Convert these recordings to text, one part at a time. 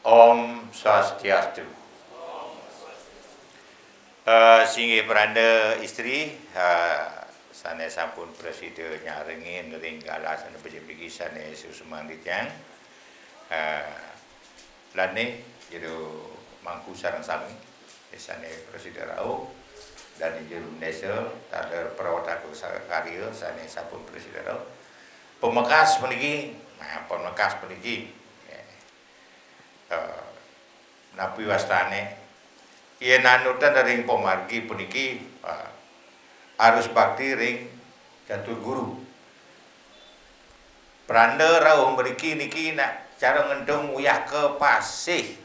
Om Swastiastu. Singgih beranda isteri, sana sampun presiden nyaringin ringgala sana berjepiki sana susumang ditang. Lani jadi mangku sarang sami, sana presiden rau dan di Indonesia ada perawat aku karya sana sampun presiden rau. Pemekas peniki, pemekas peniki. Napi wastane ia nanutan dari pemargi puniki harus bakti ring catur guru pranda rau meriki niki nak cara ngendong uyah ke pasih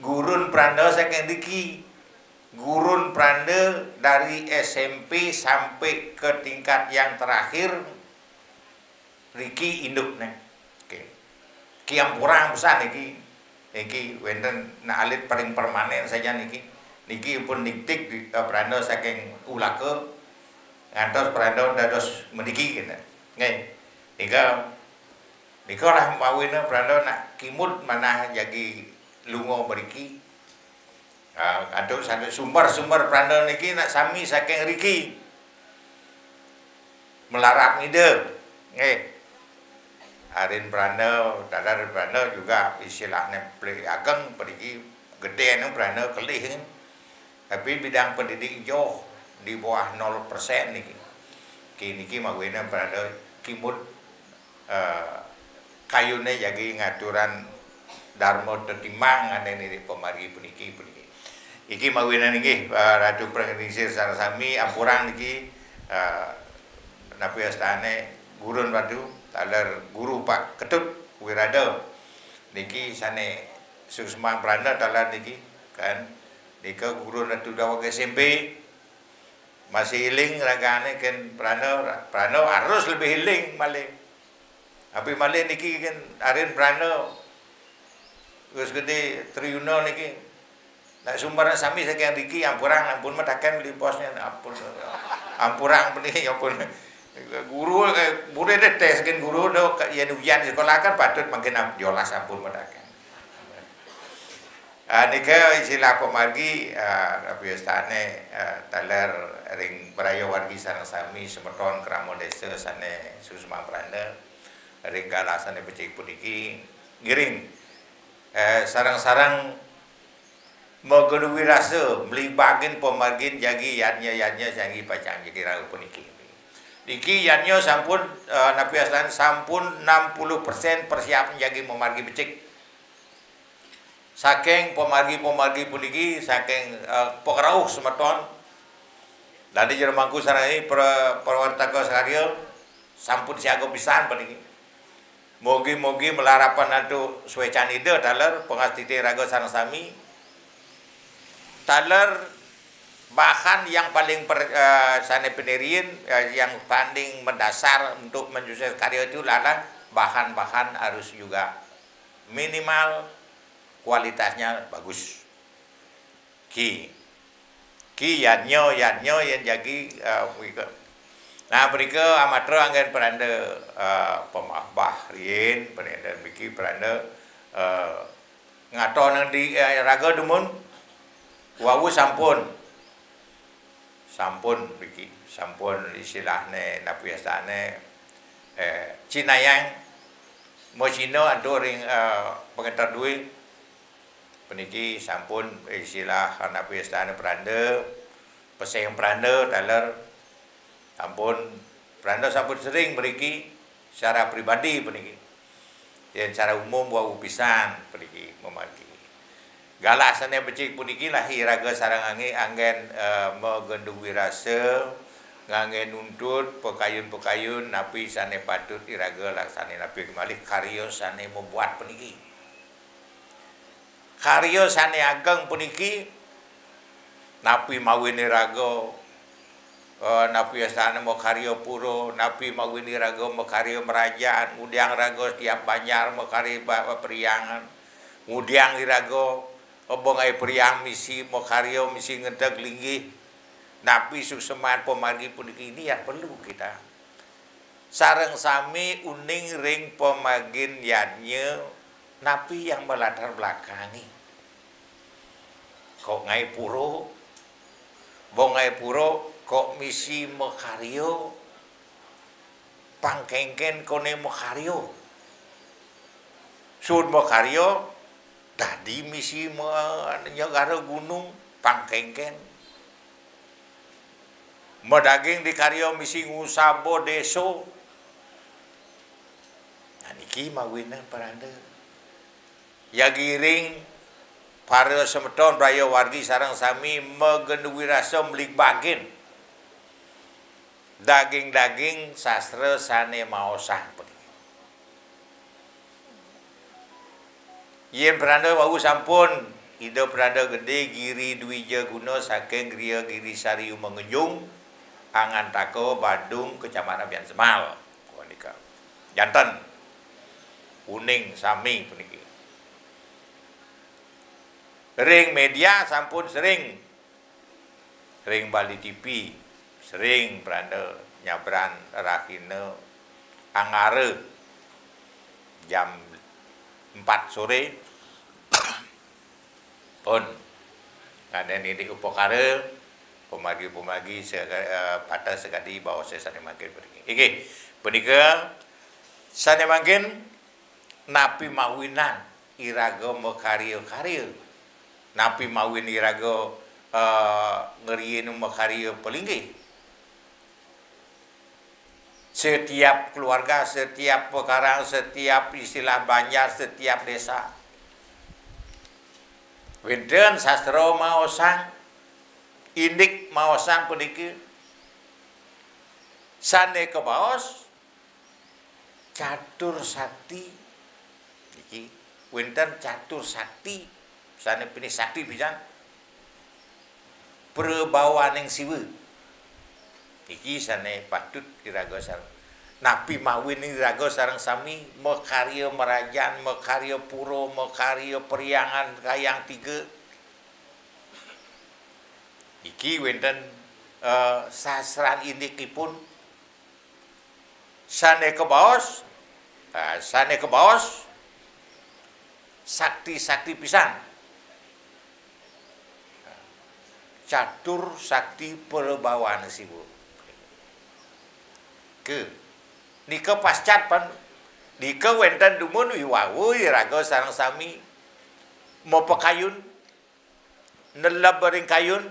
gurun pranda saking niki gurun pranda dari SMP sampai ke tingkat yang terakhir riki induk nih kiam kurang besar niki wenten na alit paling permanen saja niki pun diktik di prando saking ulake ngantos prando dados meniki gitu nggih nika lah mawina prando nak kimut manah jagi lungo mriki aduh sumber prando niki nak sami saking riki melarap ngide nggih Arin Prano, Dadar Prano juga istilahnya play ageng pergi gede nih Prano kelih tapi bidang pendidik jauh di bawah 0% nih kini mawina Prano kimut kayune jadi ngaturan Darmo tetimang ane nih pemargi puniki iki mawina niki ratu pengisir sarasami ampurang niki napi astane gurun wadu talar guru Pak Ketut Wirada niki sane susumang pranda talar niki kan nika guru natu dawa SMP masih hiling ragane kan prano harus lebih hiling malih tapi malih niki kan arin prano wis gede triuno niki nak sumber sami saking niki ampurang ampun matakan di posnya ampurang peniki ampun guru murid tes kan guru do yang ujian sekolah kan patut makin jolas ampun medakan. Nika istilah pemargi biasane taler ring beraya wargi sareng sami semeton kramo desa sane susma pranda ring galasane becik puniki ngiring sarang-sarang mogeduwi rasa melibagin pemargin jagi yadnya jagi pacang jadi ragu puniki. Niki yanyo sampun napi aslan sampun 60% persiapan jagi memargi becik. Saking pemargi puniki saking pengrauh semeton. Dan di jermangku sarai perwartaka sakarya sampun siaga pisan puniki. Mogi-mogi melarapan atu suecan ide taler pengastiti raga sareng sami. Taler bahan yang paling sana pendirian yang paling mendasar untuk menyusun karya itu adalah bahan-bahan harus juga minimal kualitasnya bagus. Ki yadnyo yang jadi nah berika amatro angin peranda pemahbah rien peranda biki peranda ngaton di raga dumun wawu sampun biki sampun istilahnya napi astane Cina yang mo Cina ando ring pengetar duit peniki sampun istilah napi astane pranda peseng pranda taler sampun pranda sampun sering beriki secara pribadi peniki dan secara umum wau pisan peniki memaki galasane becik puniki lahi raga sarang angin megenduwi rasa ngangen nuntut pekayun-pekayun napi sane patut iraga laksane napi kembali karya sane membuat puniki karya sane ageng puniki napi mawini raga napi sane mau karya puro napi mawini raga mau karya merajaan udiang raga setiap banjar mau karya periangan udiang iraga obong ay priang misi mokaryo misi ngedag linggi napi sukseman pemargi puniki ini yang perlu kita sareng sami uning ring pemagin yadnya napi yang melatar belakangi kok ngai puro bongai puro kok misi mekario pangkengken kone mekario sud mekario tadi misi nyegara gunung pangkengken medaging di karyo misi ngusabo deso nah niki mawinan paranda ya giring para semeton raya wargi sarang sami megenduwi rasa melik bagin daging-daging sastra sane maosang yen pranda wau sampun ida pranda gede giri dwija guna saking griya giri sari mengenjung angan tako Badung kecamatan Bian Semal punika janten kuning sami puniki ring media sampun sering Bali TV sering pranda nyabran rakine angare jam 4 sore pun ngaden ini upakara pemagi-pemagi patah sekali bawa saya sane mangkin pergi iki punika sane mangkin napi mawinan iraga mekarya-karya napi mawin iraga ngeriin mekarya pelinggi setiap keluarga, setiap pekarang, setiap istilah banjar, setiap desa wenten sastra maosang indik maosang puniki sane kebaos catur sakti iki wenten catur sakti sane pini sakti pisan perbawaning siwe iki sane patut iraga sareng napi mawin iraga sareng sami mekarya merajan mekarya puro mekarya periangan kayang tiga iki wenten sasran indikipun sane kebaos sakti-sakti pisan catur sakti perbawan sibu ke nika pascat pan nika wenten dumun wiwawu iraga sareng sami mau pekayun nelab bering kayun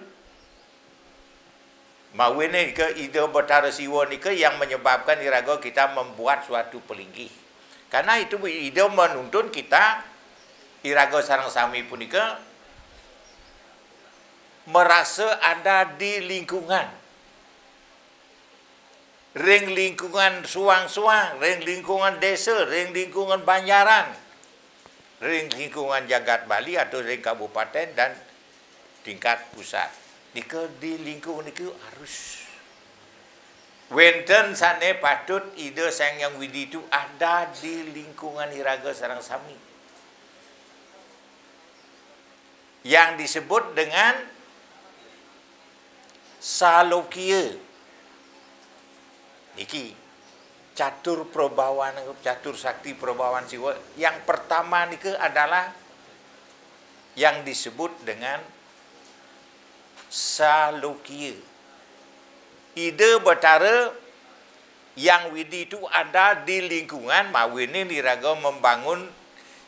mawene ke ide Betara Siwa nika yang menyebabkan iraga kita membuat suatu pelinggi karena itu ide menuntun kita iraga sareng sami punika merasa ada di lingkungan ring lingkungan suang-suang, ring lingkungan desa, ring lingkungan banjaran, ring lingkungan jagat Bali atau ring kabupaten dan tingkat pusat. Nika di lingkungan niku harus wenten sane patut ide sang yang widi itu ada di lingkungan iraga sareng sami yang disebut dengan Salokia niki catur perbawan catur sakti perbawan siwa yang pertama niki adalah yang disebut dengan Salokia ide Betara yang widi itu ada di lingkungan mawini diraga membangun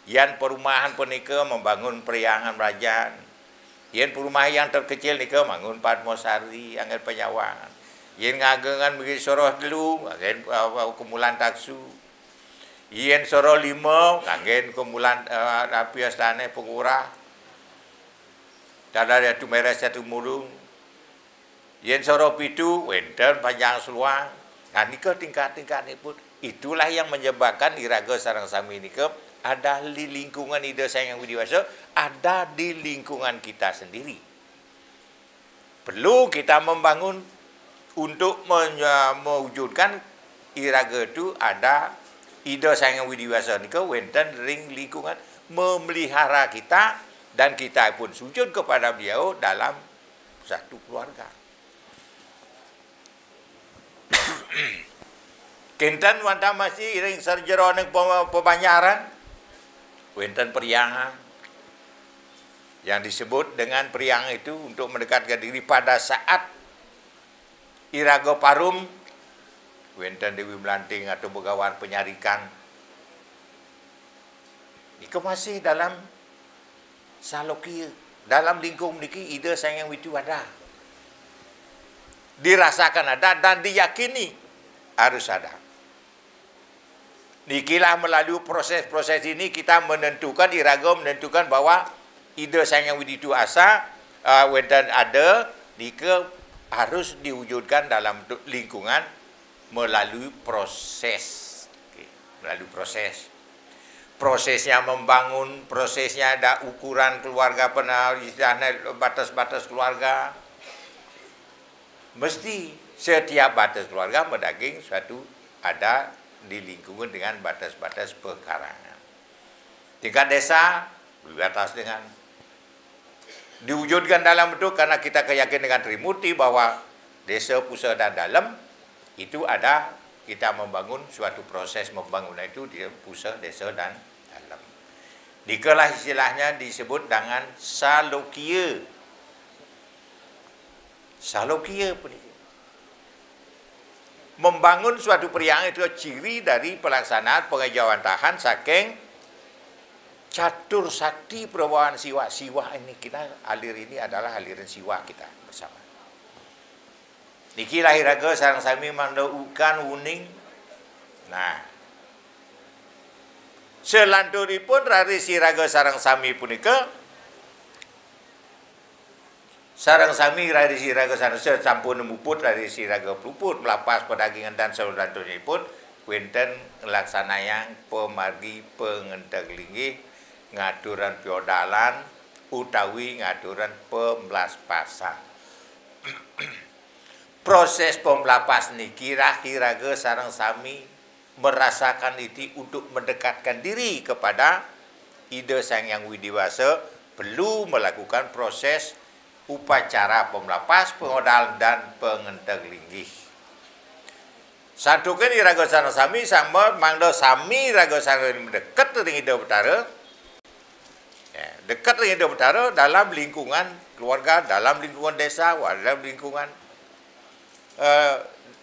yan perumahan punika membangun periangan kerajaan yen perumahan yang terkecil nika bangun Padmosari angel penyawangan yen ngagengan bagi soroh telu ngagen kumulan taksu yen soroh 5 ngagen kumulan api astane pengurah dadar atu merah satu murung yen soroh 7 wenten panjang seluang nah nika tingkat-tingkatipun itulah yang menyebabkan iraga sareng sami nika ada di lingkungan ide saya yang widiwasa, ada di lingkungan kita sendiri. Perlu kita membangun untuk mewujudkan iraga itu ada ide saya yang widiwasa nika wenten ring lingkungan memelihara kita dan kita pun sujud kepada beliau dalam satu keluarga. Kinten wanta masih ring serjero ning pebanyaran wenten periangan yang disebut dengan periangan itu untuk mendekatkan diri pada saat iraga parum, wenten Dewi Melanting atau Begawan Penyarikan. Ika masih dalam salokia, dalam lingkung niki ide sayang itu ada. Dirasakan ada dan diyakini harus ada. Nikilah melalui proses-proses ini kita menentukan, iraga menentukan bahwa ide sayang itu asa, wenten ada, nika harus diwujudkan dalam lingkungan melalui proses. Melalui proses. Prosesnya membangun, prosesnya ada ukuran keluarga, batas-batas keluarga. Mesti setiap batas keluarga mendaging suatu ada di lingkungan dengan batas-batas pekarangan. Tingkat desa batas dengan diwujudkan dalam bentuk karena kita keyakinan dengan Trimurti bahwa desa, pusat dan dalam itu ada kita membangun suatu proses membangun itu di pusat, desa dan dalam. Dikalah istilahnya disebut dengan salokia. Salokia pun itu. Membangun suatu periangan itu ciri dari pelaksanaan pengejauhan tahan saking catur sakti perbawahan siwa. Siwa ini kita alir ini adalah aliran siwa kita bersama. Niki lahiraga sareng sami mandaukan uning. Nah, selanturipun rari siraga sareng sami punika sareng sami rari siraga sareng sampun muput rari siraga puput melapas pedagingan dan selanjutipun wenten ngelaksanayang pemargi pengentek linggih ngaturan piodalan utawi ngaturan pembelas pasang. Proses pembelapas niki kira-kira sareng sami merasakan itu untuk mendekatkan diri kepada ide Sang Yang Widiwasa perlu melakukan proses upacara pembelapas, pengodalan dan pengentek linggih. Santukan iraga sareng sami sama mangda sami iraga sareng mendekat dengan ide betara. Ya, dekat dengan ide betara dalam lingkungan keluarga, dalam lingkungan desa, dalam lingkungan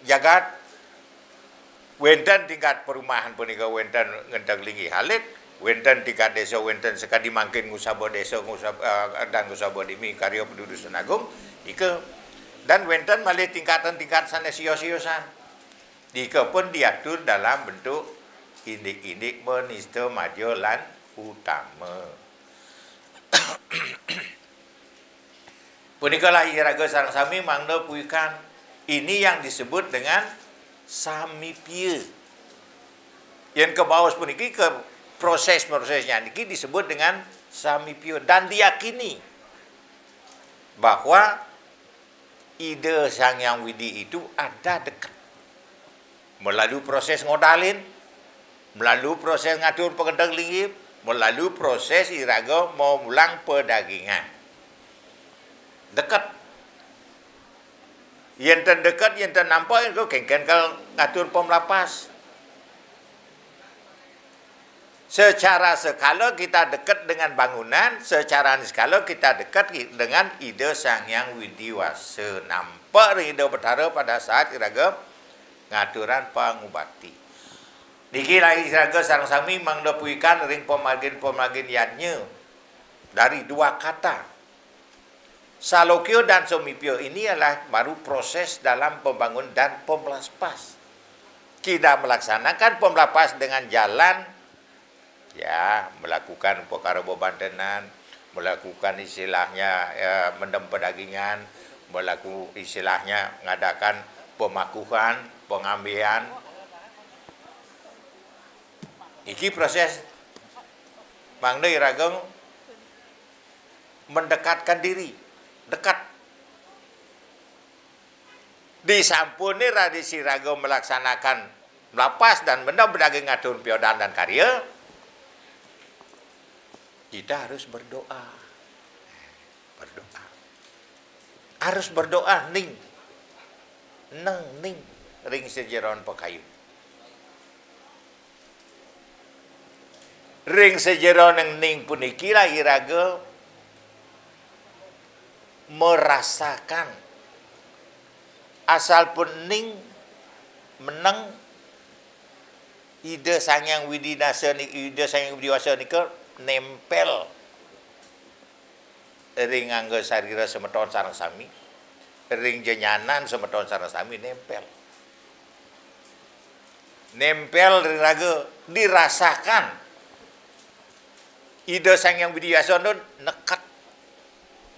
jagat. Wenten tingkat perumahan punika wenten ngentek linggih halit, wenten tingkat desa wenten sekadi mangkin ngusaba desa dan ngusaba dimi karya penduduk Senagung ika dan wenten malih tingkatan-tingkat sanesio-siosan. Ika pun diatur dalam bentuk indik-indik menista madya lan utama. Punika lah iraga sareng sami mangda puikan ini yang disebut dengan samipia. Yang ke bawah puniki ke proses-prosesnya niki disebut dengan samipia dan diyakini bahwa ide Sang Yang Widi itu ada dekat melalui proses ngodalin, melalui proses ngatur pengendang linggih, melalui proses iraga mau mulang pedagingan. Dekat. Yang terdekat, yang ternampak itu kengken kalau ngatur pemelapas. Secara skala kita dekat dengan bangunan, secara skala kita dekat dengan ide Sang Yang Widiwasa. Nampak ide betara pada saat iraga ngaturan pangubati. Niki lagi iraga sareng sami mangda puikan ring pemargin yadnya dari dua kata. Salokyo dan somipyo ini adalah baru proses dalam pembangun dan pembelaspas. Kita melaksanakan pembelapas dengan jalan, ya, melakukan perkara bebantenan, melakukan istilahnya mendem pedagingan, melakukan istilahnya mengadakan pemakuhan, pengambilan. Iki proses mangda irageng mendekatkan diri. Dekat. Disampuni radi siraga melaksanakan melapas dan benda berdaging ngatur piodan dan karya. Kita harus berdoa. Berdoa. Harus berdoa ning. Ning ring sejeron pekayu. ring sejero neng ning puniki lah iraga merasakan asal pun ning menang ide sangyang widinasa ni ide sangyang widiwasa nika nempel ring angga sarira semeton sareng sami ring jenyanan semeton sareng sami nempel raga dirasakan ide sangyang widiwasa nu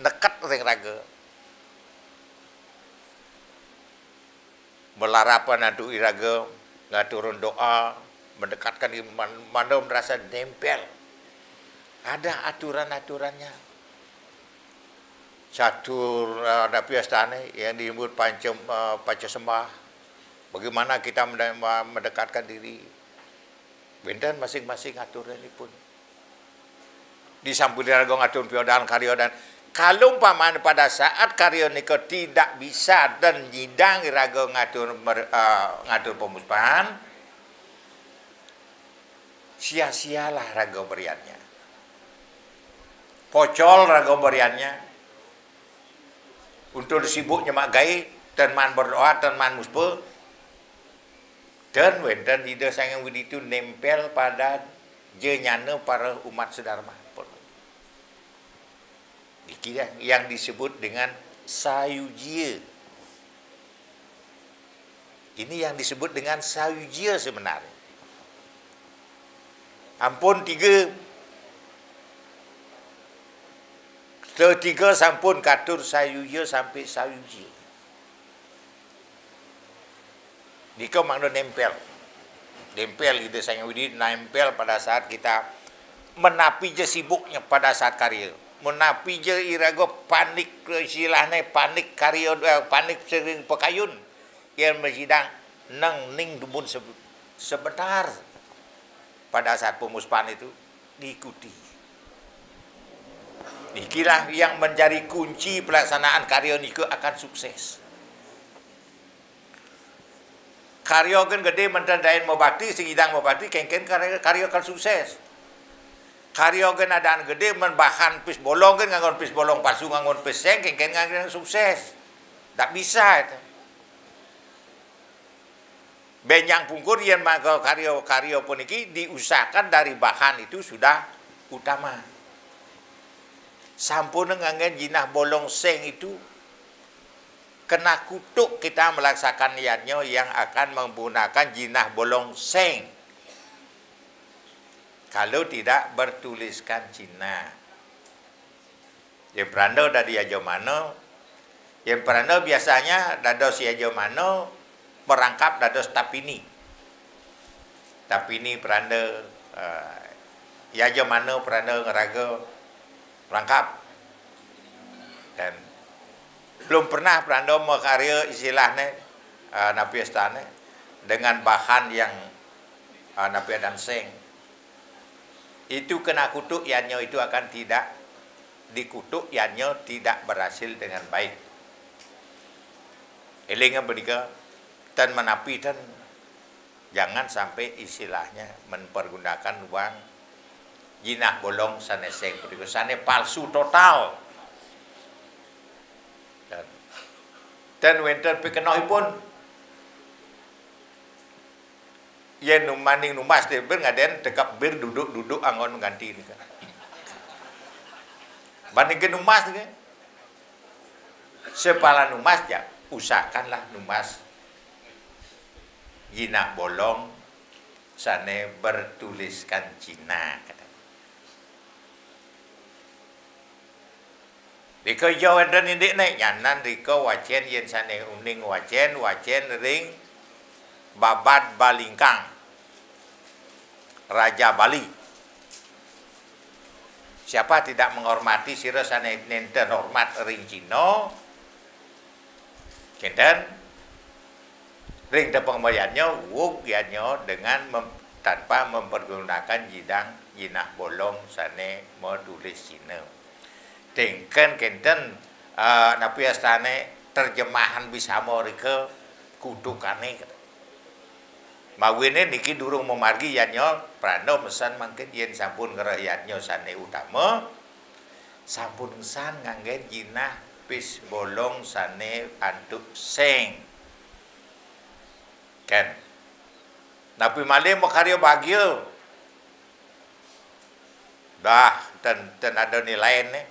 nekat ring raga melarapan adu iraga ngaturun doa mendekatkan mana merasa nempel ada aturan-aturannya catur dapiastane yang disebut panca sembah bagaimana kita mendekatkan diri benten masing-masing aturan ini pun disampuli raga ngatur piodan karya dan kalau umpamanya pada saat karya nika tidak bisa dan nyidang iraga ngatur pemuspahan, sia-sialah raga beriannya. Pocol raga beriannya. Untuk sibuk nyemak gai, dan man berdoa, dan man muspa. Dan wenten ide sangyang widi itu nempel pada jenyana para umat sedharma. Yang disebut dengan sayujia. Ini yang disebut dengan sayujia sebenarnya. Ampun tiga sampun katur sayujia sampai sayujia. Dika makna nempel. Nempel ide sangyang widi nempel pada saat kita menapi je sibuknya pada saat karya. Menapi je iraga panik istilahnya panik karya panik sering pekayun yang bersidang nang ning dumun sebentar pada saat pemuspahan itu diikuti. Ikilah yang menjadi kunci pelaksanaan karya niku akan sukses. Karya kan gede mentandain mabakti singidang mabakti kengken karya akan sukses. Karya kan adaan gede menbahan pis bolong kan ngangon pis bolong palsu ngangon pis seng kengken ngangon sukses. Tak bisa itu. Benjang pungkur yang maka karya pun iki diusahakan dari bahan itu sudah utama. Sampun ngangen jinah bolong seng itu kena kutuk kita melaksanakan niatnya yang akan menggunakan jinah bolong seng. Kalau tidak bertuliskan Cina. Yang peranda dari aja mana? Yang peranda biasanya dados aja mana merangkap dados tapini. Tapini peranda aja mana peranda ngeraga merangkap. Dan belum pernah peranda makarya istilahnya napiastane dengan bahan yang napi dan seng. Itu kena kutuk yanyo itu akan tidak dikutuk yanyo tidak berhasil dengan baik. Elingan berika dan menapi dan jangan sampai istilahnya mempergunakan uang jinah bolong saneseng berika sane palsu total. Dan wenten pikenohipun yen maning numas teh ber ngaden tekap ber duduk angon ganti ni kan. Banding ke numas ke. Sepala numas ya usahakanlah numas jinah bolong sane bertuliskan Cina kata. Diko jawan dan indik naik nyanan diko wacen yen sane uning wacen ring Babat Balingkang Raja Bali. Siapa tidak menghormati sira sane nenten hormat ring Cina kenten ring tepengmayannya wuk yanyo dengan tanpa mempergunakan jinah bolong sane menulis Cina. Tengken kenten napiastane terjemahan bisa mereka kudukane. Mawine niki durung memargi yanyo prana mesan mangken yen sampun ngerayanyo sane utama sampun san nganggen jinah pis bolong sane antuk seng kan napi malih makarya bagya dah ten ada nilai ne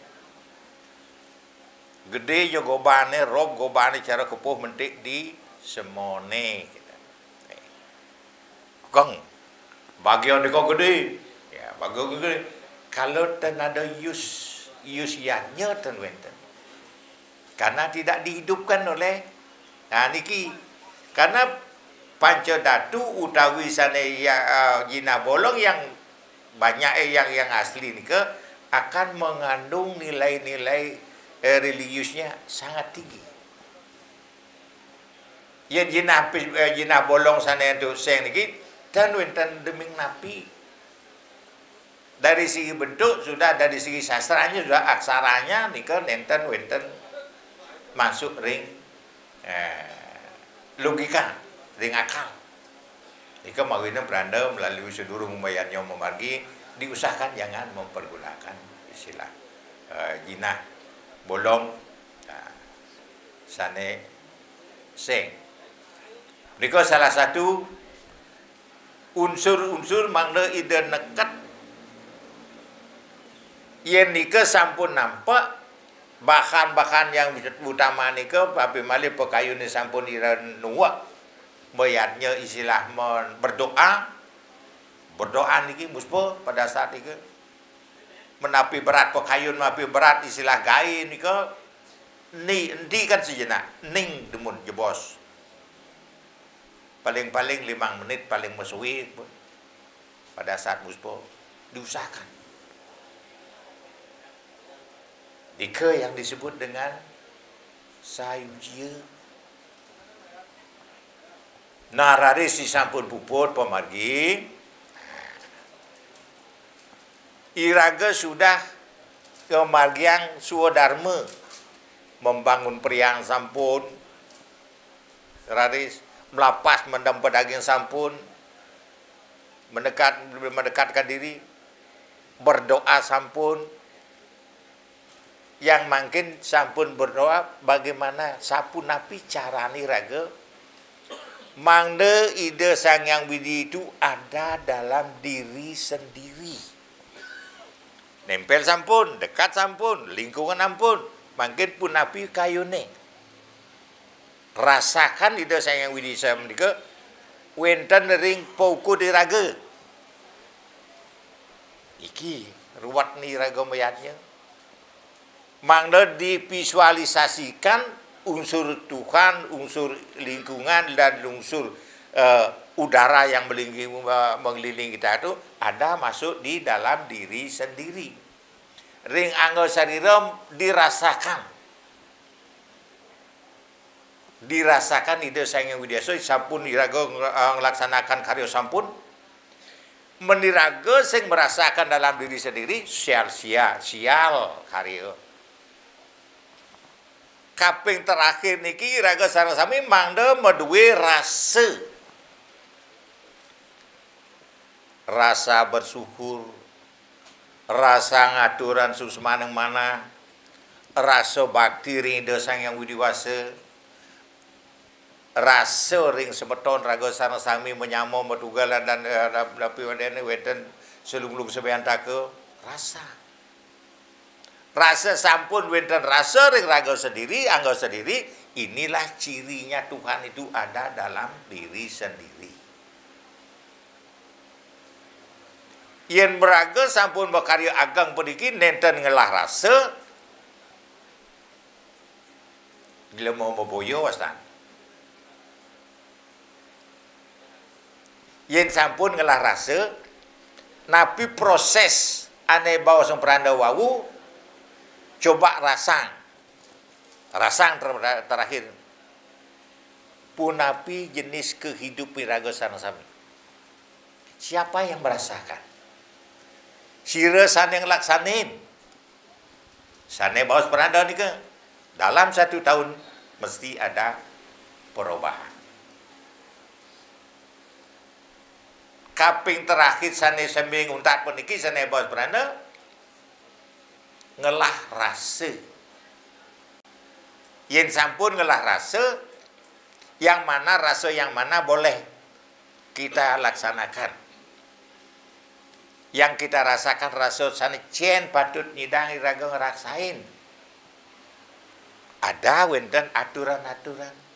gede yo gobane rob gobane cara kepuh mentik di semone kita kong bagya nika gede ya bagya gede kalau ten ada yusnya ten wenten karena tidak dihidupkan oleh niki karena pancadatu utawi sane ya jinah bolong yang banyak yang asli nika akan mengandung nilai-nilai religiusnya sangat tinggi. Ya jinah bolong sana itu seng niki dan wenten deming napi. Dari segi bentuk sudah, dari segi sastranya sudah, aksaranya nika nenten wenten masuk ring logika, ring akal. Nika mawina beranda melalui seluruh membayarnya memargi diusahakan jangan mempergunakan istilah jinah bolong sane seng. Nika salah satu unsur-unsur mangna ide nekat yen nika sampun nampak bahan-bahan yang utama nika tapi malih pekayune sampun ira nuwak bayatnya istilah berdoa niki muspo pada saat itu menapi berat pekayun mapi berat istilah gai nika ni endi kan sejenak ning demun jebos paling-paling 5 menit paling mesuwi pada saat muspo diusahakan nika yang disebut dengan sayujia nararis si sampun puput pemargi iraga sudah kemargian suwadharma membangun priang sampun raris melapas mendam pedaging sampun mendekatkan diri berdoa sampun yang makin sampun berdoa bagaimana sampun napi carani raga mangde ide Sang Yang Widi itu ada dalam diri sendiri. Nempel sampun, dekat sampun, lingkungan ampun, makin pun napi kayune. Rasakan ide Sang Yang Widi saya menika wenten ring pauku diraga. Iki ruwat ni raga mayatnya. Mangde divisualisasikan unsur Tuhan, unsur lingkungan, dan unsur udara yang mengelilingi kita itu ada masuk di dalam diri sendiri. Ring anggo sariram dirasakan ide Sang Yang Widi Asih sampun iraga melaksanakan karya sampun meniraga sing merasakan dalam diri sendiri sial karya kaping terakhir niki raga sareng sami mangde meduwe rasa bersyukur, rasa ngaturan susmaneng mana, rasa bakti ring Sang Yang Widi Wasa, rasa ring semeton raga sareng sami menyamo metugalan dan dapi wadene weten selung-lung sebeyantake rasa sampun wenten rasa ring raga sendiri, anggo sendiri, inilah cirinya Tuhan itu ada dalam diri sendiri. Yen beraga sampun bekarya agang pediki nenten ngelah rasa, gila mau boyo wastan. Yen sampun ngelah rasa, napi proses ane bawa sang peranda wawu, coba rasang terakhir punapi jenis kehidupan raga sareng sami. Siapa yang merasakan? Sira sane yang laksanin. Sane bawas peranda nika dalam 1 tahun mesti ada perubahan. kaping terakhir sane seming untat puniki sane bos berana ngelah rasa. Yen sampun ngelah rasa, yang mana rasa yang mana boleh kita laksanakan. Yang kita rasakan rasa sane cien patut nyidang iraga ngerasain. Ada wenten aturan-aturan.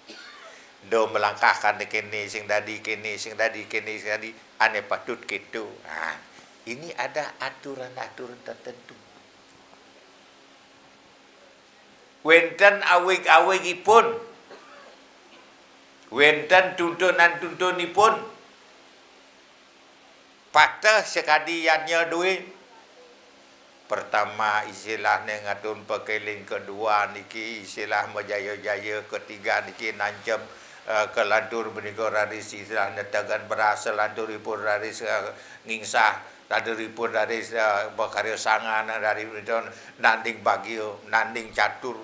Do melangkahkan kene sing dadi kene sing dadi kene sing dadi ane patut gitu. Nah, ini ada aturan-aturan tertentu. Wenten awig-awigipun, wenten tuntunan-tuntunipun, fakta sekadi yannya duit. Pertama istilahnya ngatun pekeling, kedua niki istilah majaya-jaya, ketiga niki nancem ke lantur menika raris istilahnya tagan berasa lanturipun raris ngingsah lanturipun raris bakarya sangan dari nanding bagio nanding catur